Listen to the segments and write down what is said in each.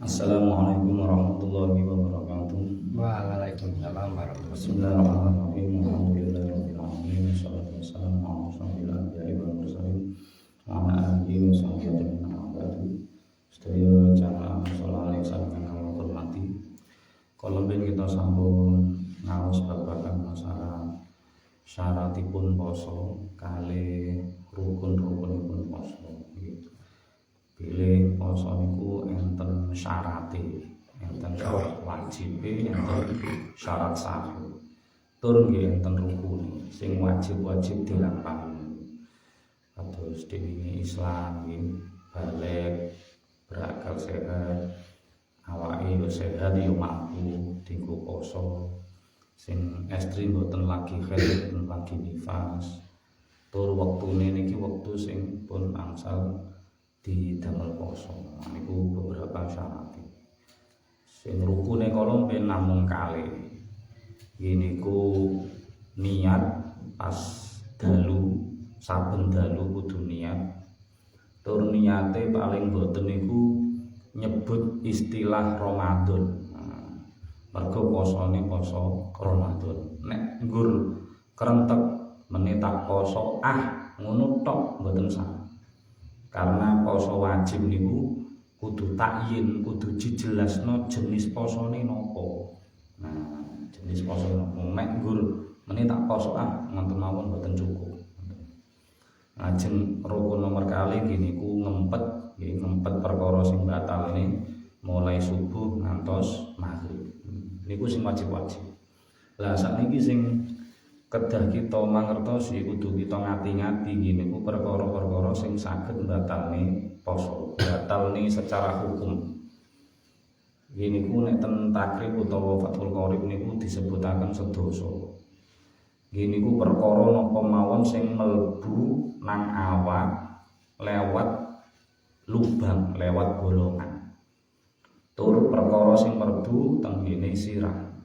Assalamualaikum warahmatullahi wabarakatuh. Waalaikumsalam warahmatullahi Bismillahirrahmanirrahim. Alhamdulillahirabbil alamin. Wassalatu wassalamu ala asyrofil anbiya'i wal mursalin wa ala alihi wa sahbihi ajmain. Sedaya jamaah saleh saking kula hormati. Kala kita sambung ngaos babagan masalah syaratipun poso kalih rukun-rukunipun poso. Pilih poso niku enten syarate, enten syarat wajib, enten syarat sahih. Tur nggih enten rukun sing wajib-wajib dilampahi. Kados dene Islam nggih balik berakal sehat, awake yo sehat yo mampu dienggo poso. Sing estri mboten lagi haid, mboten lagi nifas. Tur wektune niki wektu sing pun angsal di damel poso. Niku beberapa syarat. Sing rukune kala ben namung kalih. Niku niat pas dalu, saben dalu kudu niat. Tur niate paling boten niku nyebut istilah Ramadan. Mergo posone poso Ramadan. Nek nggur krentek menetak poso ngono tok mboten sah. Karena poso wajib niku kudu takyin, kudu dijelasno jenis posone nopo. Nah, jenis poso nopo mek nggur meni tak poso ngoten mawon mboten cukup. Lajeng rukun nomor kali niku ngempet, nggih ngempet perkara sing batal ini mulai subuh ngantos maghrib. Niku sing wajib-wajib. Lah sakniki sing kedah kita mangertosi kudu kita ngati-ngati gini ku perkara-perkara sing saged mbatalne poso, batalne secara hukum. Gini ku nek ten takrib utawa Fathul Qorib niku disebutaken sedasa. Gini ku perkara napa mawon sing mlebu nang awak lewat lubang, lewat golongan. Tur perkara sing mlebu teng ngene sirah.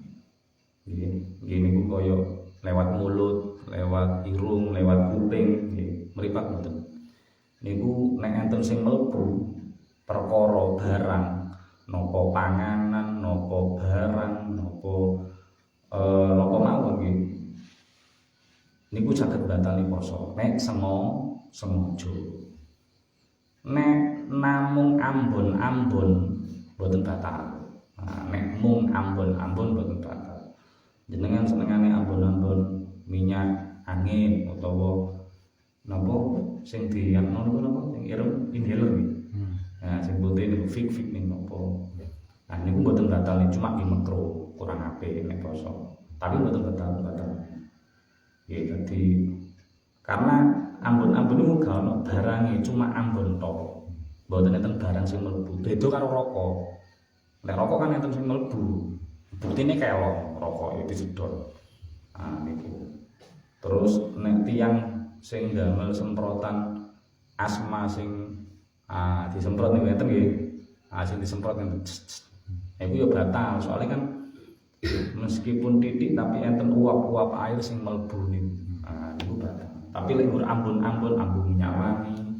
Gini ku kaya lewat mulut, lewat irung, lewat kuping, mripat mboten. Niku nek enten sing mlebu perkara barang, napa panganan, napa barang, napa mawon nggih. Niku saged batali poso. Nek sengaja. Nek namung ambon-ambon mboten batal. Nah, nek mung ambon-ambon mboten batal. Jenengan senengane ambon-ambon minyak angin utawa napa sing diangno napa sing ireng inhaler nggih. Nah, sing putih niku fik niku napa. Nah, niku mboten batal, cuma nggih makruh, kurang apik nek poso. Tapi mboten batal. Nggih, dadi karena ambon-ambon niku gak ono barange, cuma ambon tok. Mboten enten barang sing mlebu. Beda karo rokok. Nek rokok kan enten sing mlebu. Buktine kelong rokok itu disedot. Nah niku. Terus nek tiyang sing damel semprotan asma sing disemprot niku ngeten nggih. Sing disemprot ngeten. Iku ya batal, soalnya kan meskipun titik tapi enten uap-uap air sing mlebu niku. Niku batal. Tapi lek ambon-ambon, ambon minyak wangi,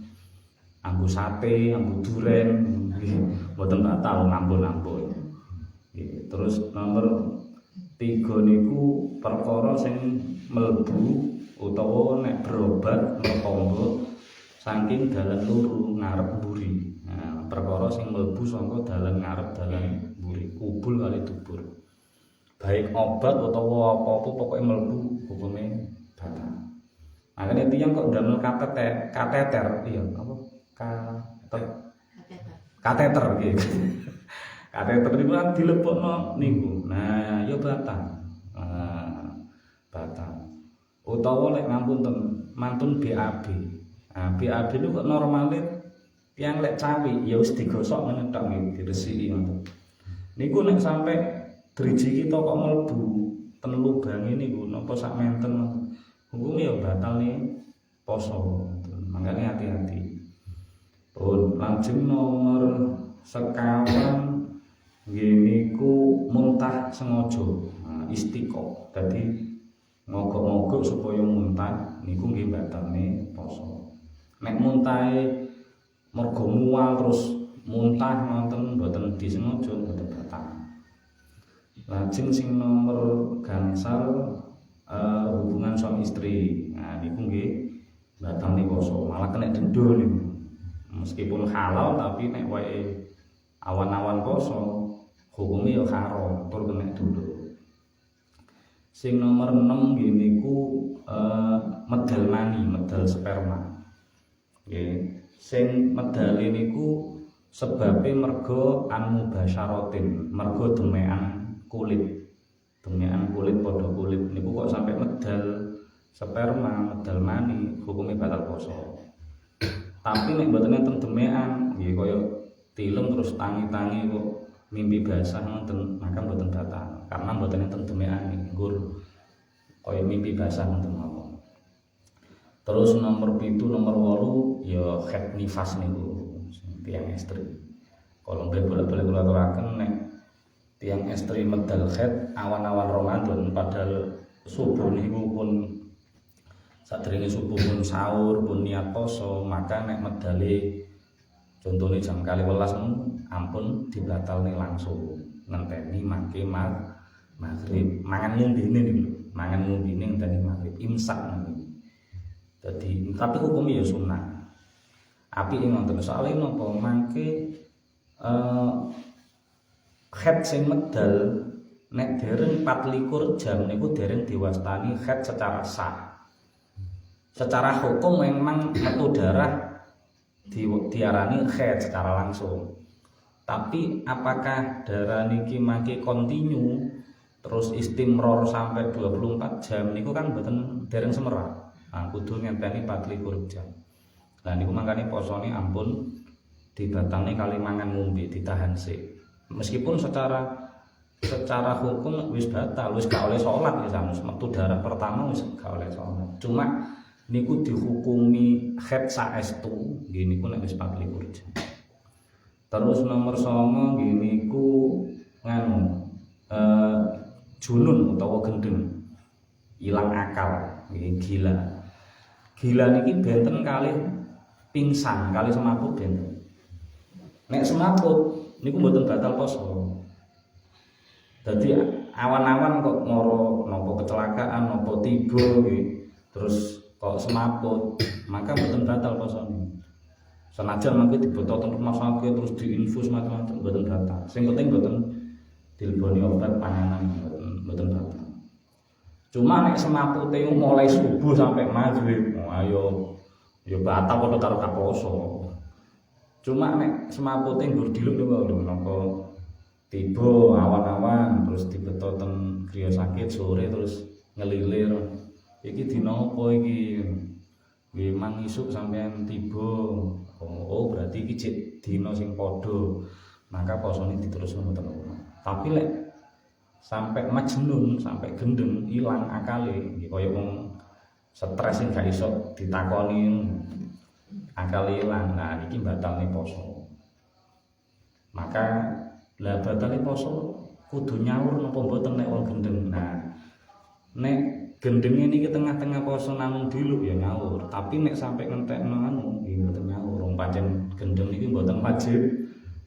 ambon sate, ambon duren, mboten batal ngambon-ambon. Terus nomor 3 niku perkara sing mlebu utawa nek berobat mlebu saking dalan luru ngarep mburi. Nah, perkara sing mlebu saka dalan ngarep dalan mburi, kubul kali dubur. Baik obat utawa apa-apa pokoke mlebu hukume batal. Makane tiyang kok ndamel kateter, iya apa? Kateter nggih. Kateter niku kan dilebokno niku. Nah, ya batal. Batal. Utawa lek ngapunten mantun BAB. Nah, BAB niku kok normale tiyang lek cawi ya wis digosok ngene tok nggih, diresiki ngoten. Niku nek sampe driji kita kok mlebu ten lubange niku napa sak menten hukume ya batal nih poso. Mangkane hati-hati. Pun lajeng nomor sekawan niku muntah sengaja, istiqo. Dadi mogok-mogok supaya muntah niku nggih batalne poso. Nek muntahe mergo mual terus muntah ngoten mboten disengaja Lajeng sing nomor gangsal hubungan suami istri. Nah niku nggih batalne poso, malah kena denda niku. Meskipun halal tapi nek wae awan-awan poso hukumnya ya haram, tur kena denda. Sing nomor 6 nggih niku medal mani, medal sperma. Nggih, sing medale niku sebabe mergo anmubasyaratin, mergo demekan kulit pada kulit niku kok sampai medal sperma, medal mani, hukumnya batal poso. Tapi nek mboten enten demekan, nggih kaya tilem terus tangi-tangi kok mimpi basah ngoten, maka mboten batal. Karena mboten enten demekan nggur kaya mimpi basah ngoten mawon. Terus nomor 7, nomor 8 ya haid nifas niku tiyang estri. Kalau nggih bolak-balik kula aturaken nek tiyang estri medal haid awan-awan Ramadan padahal subuh niku pun sadurunge subuh pun sahur pun niat poso, maka nek medale contohnya jam 12 ampun dibatalne langsung ngenteni mangke maghrib mangan ngombene niku, mangan ngombene ngenteni maghrib imsak niku. Jadi tapi hukumnya ya sunnah. Api ngoten soalé napa mangke haid sing medal nek dereng 24 jam niku dereng diwastani haid secara sah. Secara hukum memang metu darah diarani haid secara langsung. Tapi apakah darah niki mangke kontinu terus istimror sampai 24 jam niku kan mboten dereng semerah. Nah, kudu ngenteni 24 jam. Lah niku mangkane posone ampun dibatalne kali mangan ngombe ditahan sik. Meskipun secara hukum wis batal, wis gak oleh salat ya sanes metu darah pertama wis gak oleh salat. Cuma niku dihukumi haid saestu nggih niku nek wis 24 jam. Terus nomor 9 nggih niku nganu junun utawa gendeng. Ilang akal, nggih gila. Gila niki benten kalih pingsan, kalih semaput benten. Nek semaput niku mboten batal poso. Dadi awan-awan kok ngoro napa kecelakaan napa tiba nggih. Terus kok semaput, maka mboten batal posone. Senajan mangke dibototen rumah sakit terus diinfus macam-macam mboten batal. Sing penting mboten dileboni obat panganan mboten batal. Cuma nek semapute mulai subuh sampai maghrib, ayo ya batal padha karo kaposo. Cuma nek semapute nggur diluk niku napa tiba awan-awan terus dibetoten kriya sakit sore terus ngelilir. Iki dina apa iki? Nggih mang isuk sampean tiba. Oh berarti iki cek dina sing padha. Maka posone diterusno mboten. Tapi lek sampai majnun, sampai gendeng, ilang akale, nggih kaya wong stres sing gak iso ditakoni akale ilang. Nah niki batalne poso. Maka lah batalne poso kudu nyaur napa mboten nek wong gendeng. Nah nek gendenge niki tengah-tengah poso namung diluk ya nyaur, tapi nek sampai ngentekno anu nggih mboten nyaur. Wong pancen gendeng niki mboten wajib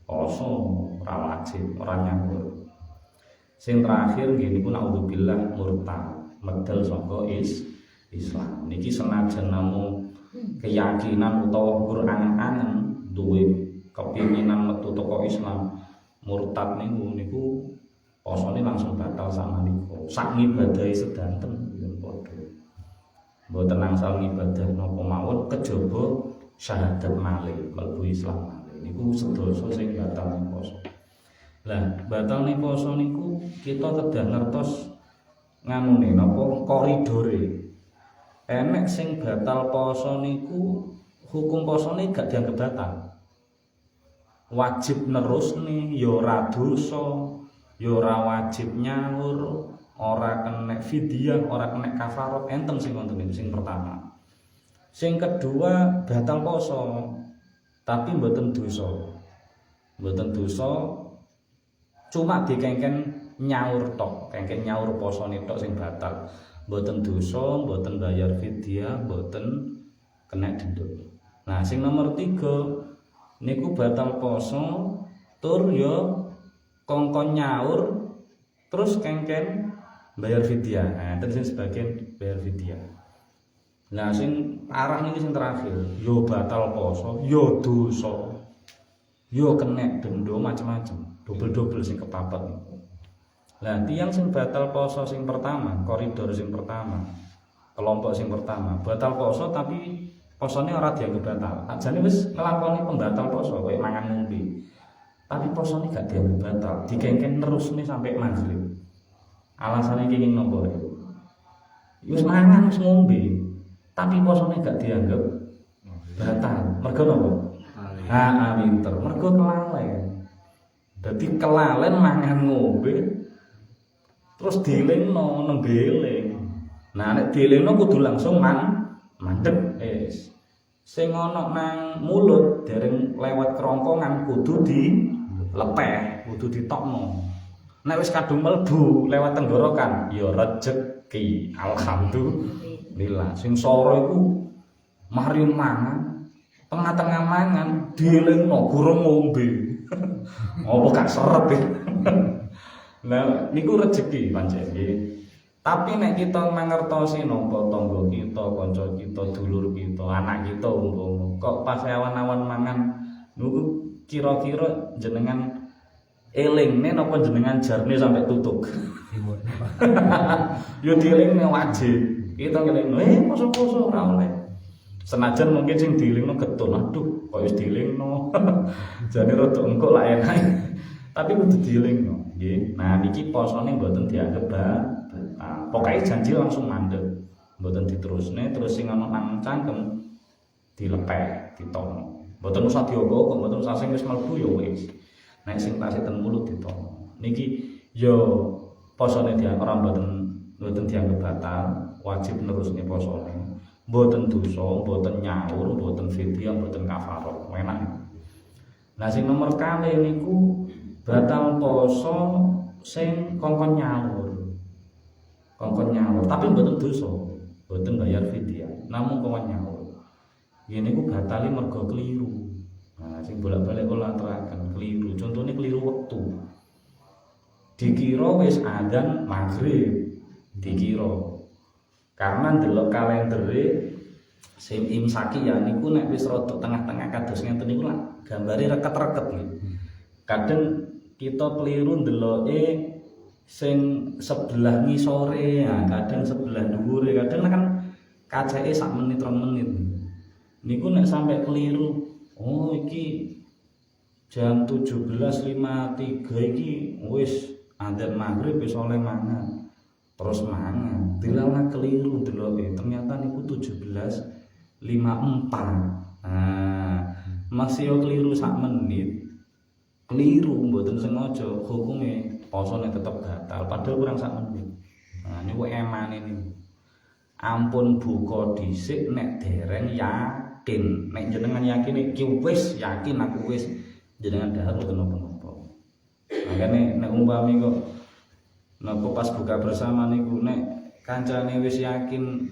poso, ora wajib, ora nyaur. Sing terakhir nggih niku naudzubillah murtad, medal saka Islam. Niki senajan namung keyakinan utawa Quran-an duwe kepinginan metu teko Islam, murtad niku posone langsung batal sama niku. Sak ngibadahi sedanten padha. Mboten angsal ngibadah napa mawon kejaba syahadat malih mlebu Islam malih. Niku sedasa sing batal poso. Lah batalne poso niku kita kedah ngertos nganune napa koridore. Enek sing batal poso niku hukum posone gak dianggep batal. Wajib nerusne ya ora dosa, ya ora wajib nyaur, ora kena fidyah, ora kena kafarat, enten sing wonten niku sing pertama. Sing kedua batal poso tapi mboten dosa. Mboten dosa cuma dikengken nyaur tok, kengken nyaur posone tok sing batal. Mboten dosa, mboten bayar fidyah, mboten kena denda. Nah, sing nomor 3 niku batal poso tur ya kongkon nyaur terus kengken bayar fidyah. Nah, enten sing sebagian bayar fidyah. Nah, sing parah niki sing terakhir, yo batal poso, yo dosa. Yo kena denda macam-macam, double-double sing kepapet. Lah tiyang sing batal poso sing pertama, koridor sing pertama, kelompok sing pertama, batal poso tapi posone ora dianggap batal. Ajane wis nglakoni pembatal poso koyo mangan ngombe. Tapi posone gak dianggap batal, digengken terusne sampai maghrib. Alasane iki nopo? Wis mangan wis ngombe, tapi posone gak dianggap batal. Mergo nopo? Winter. Mergo kelalen. Dadi kelalen mangan ngombe terus dielingno nembe eling. Nah nek dielingno kudu langsung mandeg wis. Sing ana nang mulut dereng lewat kerongkongan kudu dilepeh, kudu ditokno. Nek wis kadung mlebu lewat tenggorokan ya rejeki. Alhamdulillah. Sing sora iku mari mangan tengah-tengah mangan dielingno gurung ngombe. Apa gak seret ya? Nah niku rejeki pancen nggih. Tapi nek kita mangertosi napa tangga kita, kanca kita, dulur kita, anak kita umpama kok pas awan-awan mangan niku kira-kira jenengan elingne napa jenengan jarne sampai tutuk. Yo dielingne wajib. Kita ngeling, poso-poso ora oleh. Senajan mungkin sing dielingno getun, aduh kok wis dielingno. Jane rada engko lak enak. Tapi kudu dielingno, nggih. Nah niki posone mboten dianggep pokoke janji langsung mandeg. Mboten diterusne, terus sing ana nang cangkem dilepeh, ditokno. Mboten usah diogo, mboten usah sing wis mlebu ya wis. Nek sing tasih ten mulut ditokno. Niki yo posone dia ora mboten dianggep batal, wajib nerusne posone. Mboten dosa, mboten nyaur, mboten fidyah, mboten kafarah. Enak. Nah sing nomor kali niku batal poso sing kongkon nyaur. Kongkon nyaur, tapi mboten dosa, mboten bayar fidyah. Namung kongkon nyaur. Yen niku batali mergo keliru. Nah sing bolak-balik kula aturaken keliru. Contone keliru wektu. Dikira wis adzan maghrib, dikira. Karena ndelok kalendere sing imsaki ya niku nek wis rada tengah-tengah kados ngenten niku lak gambare reket-reket nggih. Kadang kita keliru ndeloke sing sebelah ngisore ya, kadang sebelah dhuwure, kadang kan kaceke sak menit 2 menit. Niku nek sampai keliru, oh iki jam 17.53 iki wis adzan maghrib wis oleh mangan. Terus mangan, dilala keliru ndeloke, ternyata niku 17.54. Nah, masih keliru sak menit. Keliru mboten sengaja, hukume posone tetep batal padahal kurang sak menit. Nah, niku emane niku. Ampun buka dhisik nek dereng yakin. Nek jenengan yakin iki wis yakin aku wis jenengan dahar mboten napa-napa. Makane nek umpami kok napa pas buka bersama niku nek kancane wis yakin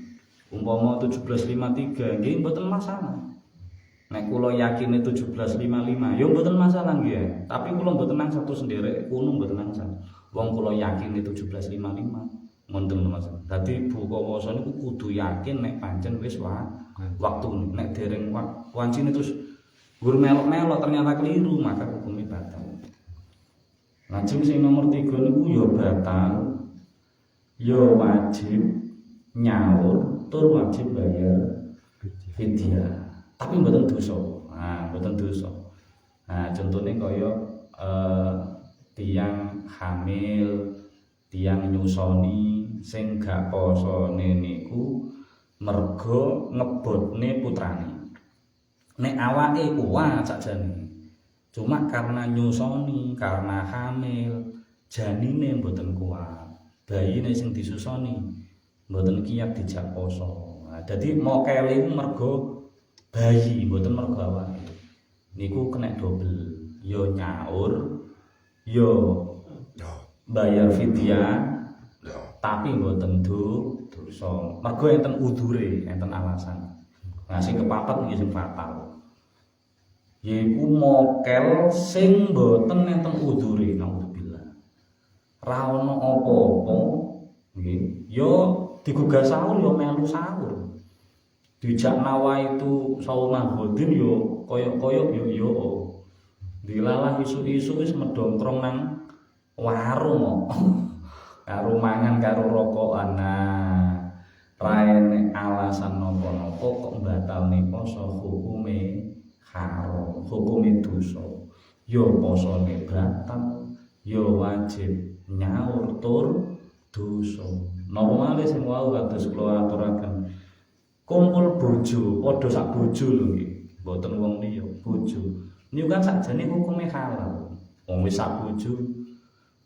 umpama 17.53 nggih mboten masalah. Nek kula yakine 17.55 ya mboten masalah nggih. Tapi kula mboten nang satu sendiri kuno mboten nang sak. Wong kula yakine 17.55 mboten masalah. Dadi buka puasa niku kudu yakin nek pancen wis waktu nek dereng wancine terus gur melok-melok ternyata keliru maka hukumnya batal. Lajeng sing nomor 3 niku ya batal, ya wajib nyaur, tur wajib bayar fidyah. Tapi mboten dosa. Nah, mboten dosa. Nah, contone kaya tiyang hamil, tiyang nyusoni sing gak posone niku mergo ngebotne putrane. Nek awake kuat sakjane. Cuma karena nyusoni, karena hamil, janine mboten kuat. Bayine sing disusoni mboten kiyat dijak poso. Nah, dadi mokele mergo bayi, mboten mergo awake. Niku kena double. Yo nyaur, yo bayar fidyah, tapi mboten dosa. Mergo enten udure, enten alasan. Nah, sing kepapat nggih sing fatal. Yaiku mokel sing mboten enten udure naudzubillah. Ra ono digugah sahur yo melu sahur. Dijak nawa itu sawu magodin yo koyok-koyok yo. Dilalah isu-isu wis medongkrong nang warung kok. Karo mangan karo rokokan. Nah, raene alasan napa-napa kok batalne poso hukume haram, hukume dosa. Yo posone batal, yo wajib nyaur tur dosa. Napa malih sing wau kados kula aturaken. Kumpul bojo, padha sak bojo lho nggih. Mboten wong liya, bojo. Niku kan sakjane hukume halal. Wong wis sak bojo.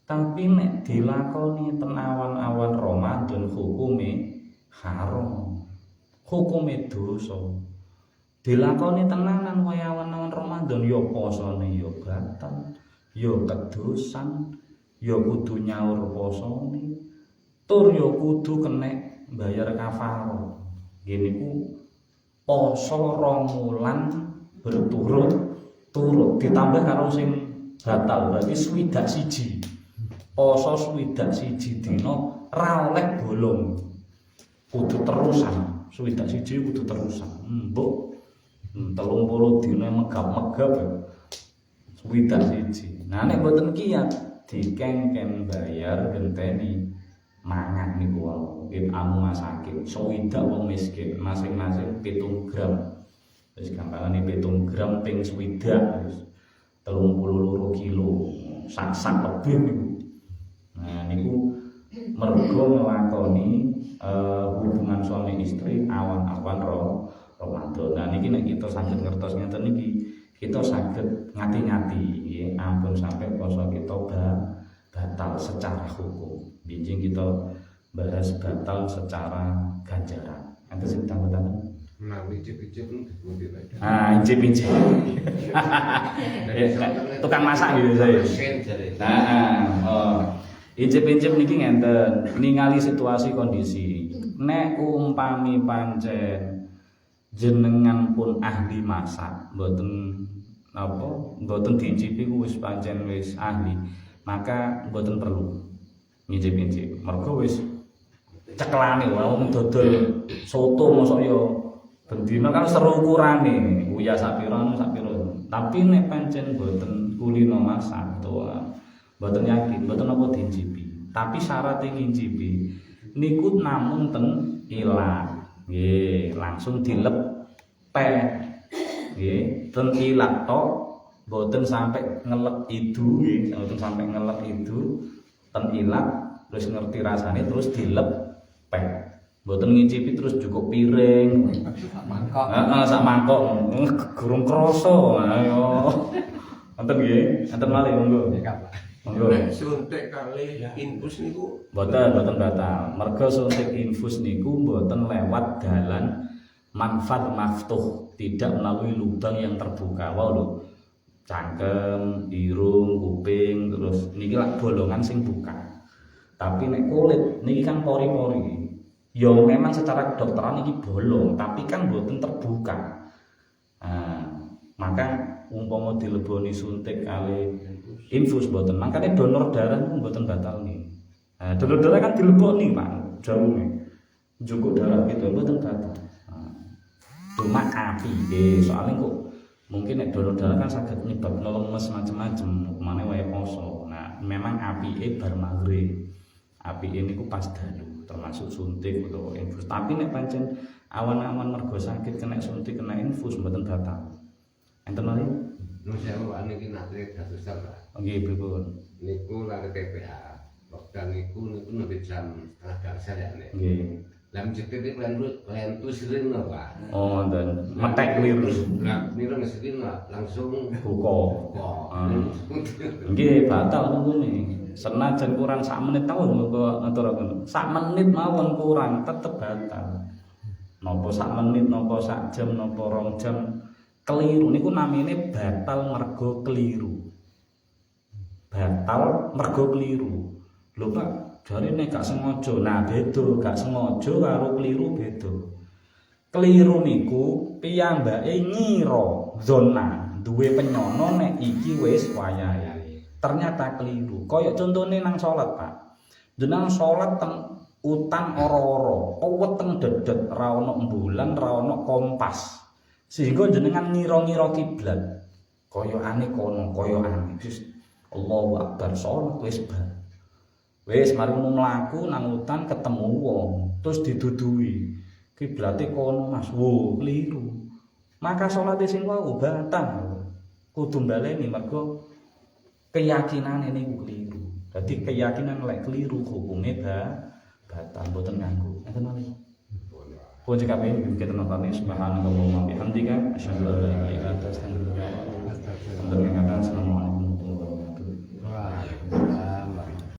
Tapi nek dilakoni ten awan-awan Ramadan hukume haram. Hukume dosa. Dilakoni tenanan kaya awan-awan Ramadan ya posone ya batal, ya kedosan, ya kudu nyaur posone, tur ya kudu kenek bayar kafarah. Ngene ku poso 2 wulan berturut-turut ditambah karo sing batal berarti 61. Poso 61 dina ra oleh bolong. Kudu terusan, 61 kudu terusan. Mbok 30 dina megap-megap ya. 61. Nah nek mboten kiyat dikengken bayar genteni mangan niku wae. Amu masakin, swidak wong miskin, masing-masing 7 gram. Wis gampangane 7 gram ping swidak wis 32 kilo. Sak-sak lebih niku. Nah niku mergo nglakoni hubungan suami istri awan-awan Ramadan. Nah niki nek kita saged ngertos ngeten niki, kita saged ngati-ngati nggih, ampun sampai poso kita batal secara hukum. Bijing kita bahas batal secara ganjaran. Nanti sing tambah-tambah. Nah, icip-icip itu Ah, icip-icip. Tukang masak gitu saya. Icip-icip niki ngenten, ningali situasi kondisi. Nek umpami pancen jenengan pun ahli masak, mboten diicipi wis pancen wis ahli, maka mboten perlu ngicip-incip. Mergo wis ceklane wong dodol soto mosok yo bendina kan seru ukurane, uyah sapira. Tapi nek pancen mboten kulino masak to, mboten yakin, mboten apa diicipi. Tapi syarat ngincipi niku namung ten ilat. Nggih, langsung dilepeh. Nggih, ten ilat tok, mboten sampai ngelek idu nggih, mboten sampai ngelek idu ten ilat terus ngerti rasane terus dilepeh. Mboten ngicipi terus cukup piring. mangkok. Heeh, sak mangkok. Gurung krasa. Ayo. Wonten nggih, enten malih monggo. Monggo. Suntik kali infus niku Mboten batal. Mergo suntik infus niku mboten lewat dalan manfaat maftuh, tidak melalui lubang yang terbuka. Wow lho. Cangkem, irung, kuping, terus niki lak bolongan sing buka. Tapi nek kulit niki kan pori-pori. Ya memang secara kedokteran ini bolong, tapi kan mboten terbuka. Nah, maka umpama dileboni suntik kali infus mboten, makanya donor darah pun mboten batal nih. Nah, donor darah kan dileboni Pak, jauh nih. Cukup darah gitu mboten batal. Nah, cuma api soalnya kok mungkin nek donor darah kan saged nyebabno lemes macam-macam, kemana wae poso. Nah, memang api bar maghrib. Api ini ku pas dalu, termasuk suntik atau infus. Tapi nek pancen awan-awan mergo sakit kena suntik kena infus mboten batal. Enten mari? nu sewu niki nate datusan Pak. Nggih, pripun? Niku lare TPA. Wekdal niku nembe jam 3:30 ya nek. Nggih. Lah mjete lentu sirin lho Pak. Oh, dan metek liru. Lah niku sirin langsung Buka. Nggih, batal nungune. Senajan kurang sak menit tau mengko ngaturaken. Sak menit mawon kurang tetep batal. Napa sak menit, napa sak jam, napa 2 jam keliru niku namine batal mergo keliru. Batal mergo keliru. Lho Pak, jarine gak sengaja. Nah, beda, gak sengaja karo keliru beda. Keliru niku piyambake ngira zona duwe penyono nek iki wis wayahe. Ternyata keliru. Kayak contone nang salat, Pak. Jenengan salat teng utan ora-ora, weteng dedet, ra ono bulan, ra ono kompas. Sehingga jenengan ngira-ngira kiblat. Kayane kono, kayane wis Allahu Akbar salat wis bar. Wis mari mlaku nang utan ketemu wong, terus diduduhi. Kiblate kono Mas, wo keliru. Maka salate sing wau batal. Kudu baleni mergo keyakinane niku keliru. Dadi keyakinan lek keliru hukume batal mboten nganggo. Ngoten mawon. Pun cekap kita nonton subhanallah wa bihamdika asyhadu an la ilaha illa anta astaghfiruka wa atubu ilaik.